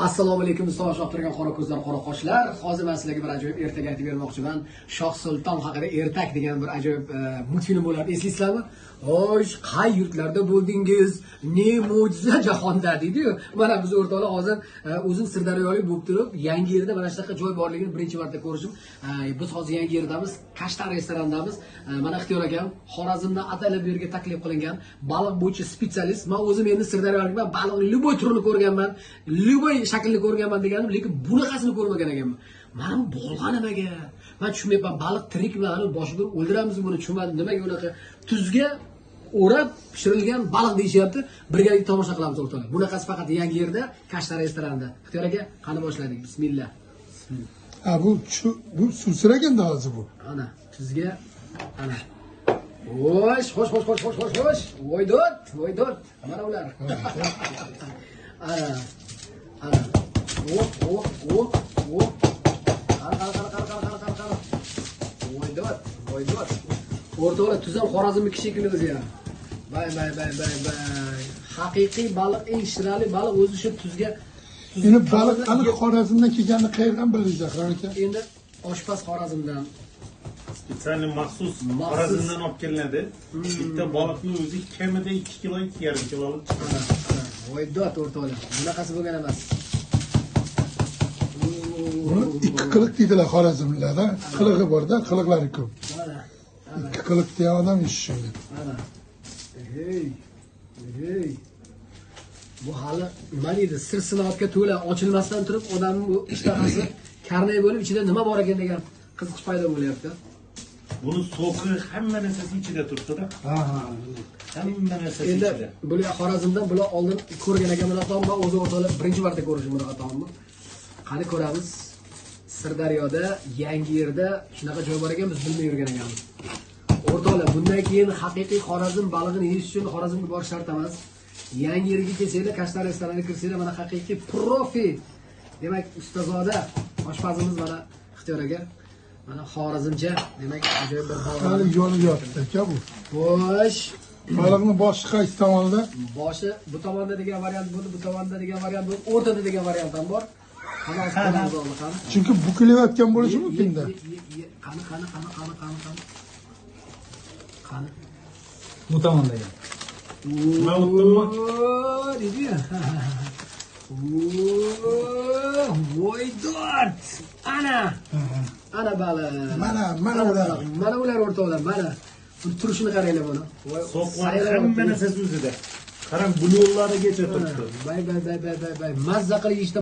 Assalomu alaykum, sog'lom turgan qora ko'zlar, qora qoshlar. Hozir men sizlarga bir ajoyib ertak aytib bermoqchiman. Shoh Sulton haqida Ertak degan bir ajoyib multfilm bo'ladi. Eslaysizlarmi? Xo'sh, qay yurtlarda bo'ldingiz? Ne mo'jiza jahonda deydi-yu. Mana biz o'rtoqlar hozir o'zim Sirdaryolik bo'lib turib, Yangi yerda mana shunaqa joy borligini birinchi marta ko'rishim. Biz hozir Yangi yerdamiz, Kashtan restorandamiz. Mana Ixtiyor akam Xorazmdan atalib bu yerga taklif qilingan baliq bo'yicha specialist. Men o'zim endi Sirdaryolikman, baliqning любой turini ko'rganman. Любой shaklni ko'rganman deganim, lekin bunaqasini ko'rmagan ekanman. Mana bu bo'lgan nimaga? Men tushunmayapman. Baliq tirikmi, boshidan o'ldiramiz buni tushunmadim. Nimaga unaqa tuzga o'rab pishirilgan baliq deyishyapti. Birgalikda tomosha qilamiz o'rtoqlar. Bunaqasi faqat Yangi yerda, Kashtan restoranda. Ixtiyor aka, qani boshladik. Bismillah. Bu susiraganda hozir bu. Ana, tuzga ana. Xo'sh. Voydot. Mana ular. Ana. Qara. Voydot. O'rtoqlar, tuz ham Xorazmniki shekilli o'zi ham. Bay. Haqiqiy baliq, eng shirali baliq o'zi shu tuzga. Endi baliq aniq Xorazmdan kelganini qayerdan bilasiz, Zahron aka? Endi oshpaz Xorazmdan Spesialni maxsus Xorazmdan olib kelinadi. Bitta baliqning o'zi kamida 2 kilo, 2,5 kilolik chiqadi. Voydot o'rtoqlar. Bunaqasi bo'lgan emas. Buni ikki qiliq deydilar Xorazmliklarda. Qilig'i bor-da, qiliqlari ko'p. Mana. Ikki qiliq degan odam ish shunday. Mana. Hey. Bu hali nima deydi? Sir sinoatga to'la ochilmasdan turib, odamning bu ishtahasi karnay bo'lib, ichida nima bor ekan degan qiziqish paydo bo'lyapti. Buni so'qi hamma narsasi ichida turibdi-da. Hamma narsasi Endi ichida. bular Xorazmdan bular oldin ko'rgan ekan bunaqa taom, men o'zim o'rtoqlar birinchi marta ko'rishim bunaqa taomni. Qani ko'ramiz. Sirdaryoda, Yangi yerda shunaqa joy bor ekan, biz bilmay yurgan ekanmiz. O'rtoqlar, bundan keyin haqiqiy Xorazm balig'ini yeyish uchun Xorazmga borish shart emas. Yangi yerga kelsanglar, Kashtan restoraniga kirsanglar, mana haqiqiy profi, demak ustozoda oshpazimiz mana Ixtiyor aka. Mana Xorazmcha, demak ajoyib bir Hali yo'li yotibdi aka bu. Xo'sh. Baliqning boshi qaysi tomonda? Boshi bu tomonda degan variant bo'ldi, bu tomonda degan variant bo'ldi, o'rtada degan variant ham bor. Qani. Chunki bukilayotgan bo'lishi mumkin-da. Qani. Bu tomondagi. Deydi-ya. Voydot. Ana baliq. Mana ular. Mana ular o'rtoqlar, mana. Turishini qaranglar buni. So'qlar hamma narsasi o'zida. Qarang, bu yo'llarigacha turibdi. Bay. Mazza qilib yeyishda